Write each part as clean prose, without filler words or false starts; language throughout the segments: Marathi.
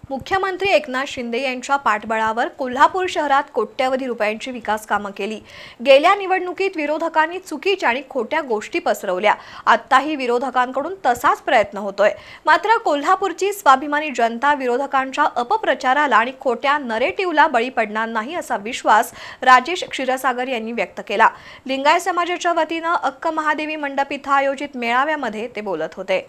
मुख्यमंत्री एकनाथ शिंदे यांच्या पाठबळावर कोल्हापूर शहरात कोट्यवधी रुपयांची विकास कामं केली। गेल्या निवडणुकीत विरोधकांनी चुकीच्या आणि खोट्या गोष्टी पसरवल्या। आताही विरोधकांकडून तसाच प्रयत्न होतोय। मात्र कोल्हापूरची स्वाभिमानी जनता विरोधकांच्या अपप्रचाराला आणि खोट्या नरेटिव्हला बळी पडणार नाही असा विश्वास राजेश क्षीरसागर यांनी व्यक्त केला। लिंगायत समाजाच्या वतीने अक्क महादेवी मंडप इथं आयोजित मेळाव्यामध्ये ते बोलत होते।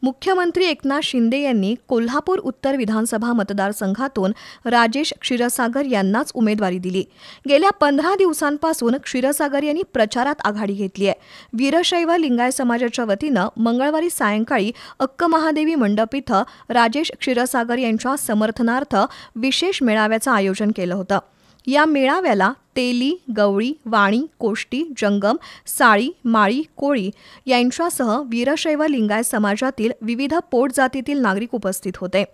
मुख्यमंत्री एकनाथ शिंदे यांनी कोल्हापूर उत्तर विधानसभा मतदारसंघातून राजेश क्षीरसागर यांनाच उमेदवारी दिली। गेल्या 15 दिवसांपासून क्षीरसागर यांनी प्रचारात आघाडी घेतली आहे। वीरशैव लिंगायत समाजाच्या वतीने मंगळवारी सायंकाळी अक्क महादेवी मंडप इथं राजेश क्षीरसागर यांच्या समर्थनार्थ विशेष मेळाव्याचं आयोजन केलं होतं। या मेळाव्याला तेली, गवळी, वाणी, कोष्टी, जंगम, साळी, माळी, कोळी यांच्यासह वीरशैव लिंगायत समाजातील विविध पोट जातीतील नागरिक उपस्थित होते।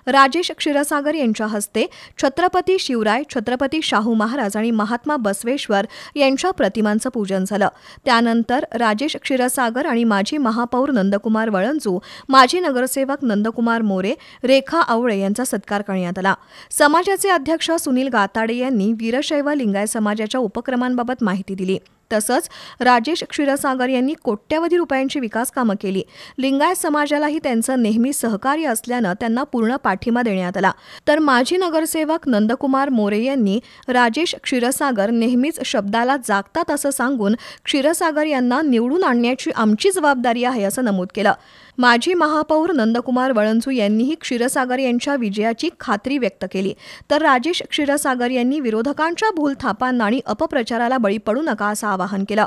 राजेश क्षीरसागर यांच्या हस्ते छत्रपती शिवराय, छत्रपती शाहू महाराज आणि महात्मा बसवेश्वर यांच्या प्रतिमांचं पूजन झालं। त्यानंतर राजेश क्षीरसागर आणि माजी महापौर नंदकुमार वळंजू, माजी नगरसेवक नंदकुमार मोरे, रेखा आवळे यांचा सत्कार करण्यात आला। समाजाचे अध्यक्ष सुनील गाताडे यांनी वीरशैव लिंगायत समाजाच्या उपक्रमांबाबत माहिती दिली। तसंच राजेश क्षीरसागर यांनी कोट्यवधी रुपयांची विकास कामं केली। लिंगायत समाजालाही त्यांचं नेहमी सहकार्य असल्यानं त्यांना पूर्ण पाठिंबा देण्यात आला। तर माजी नगरसेवक नंदकुमार मोरे यांनी राजेश क्षीरसागर नेहमीच शब्दाला जागतात असं सांगून क्षीरसागर यांना निवडून आणण्याची आमची जबाबदारी आहे असं नमूद केलं। माजी महापौर नंदकुमार वळंजू यांनीही क्षीरसागर यांच्या विजयाची खात्री व्यक्त केली। तर राजेश क्षीरसागर यांनी विरोधकांच्या भूलथापांना आणि अपप्रचाराला बळी पडू नका असं आवाहन केलं।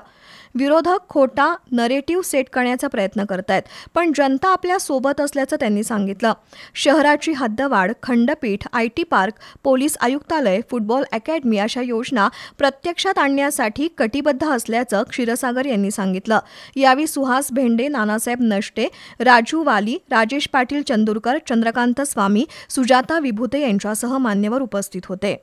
विरोधक खोटा नरेटिव्ह सेट करण्याचा प्रयत्न करतायत, पण जनता आपल्या सोबत असल्याचं त्यांनी सांगितलं। शहराची हद्दवाढ, खंडपीठ, IT पार्क, पोलीस आयुक्तालय, फुटबॉल अकॅडमी अशा योजना प्रत्यक्षात आणण्यासाठी कटिबद्ध असल्याचं क्षीरसागर यांनी सांगितलं। यावेळी सुहास भेंडे, नानासाहेब नष्टे, राजू वाली, राजेश पाटील चंदूरकर, चंद्रकांत स्वामी, सुजाता विभूते यांच्यासह मान्यवर उपस्थित होते।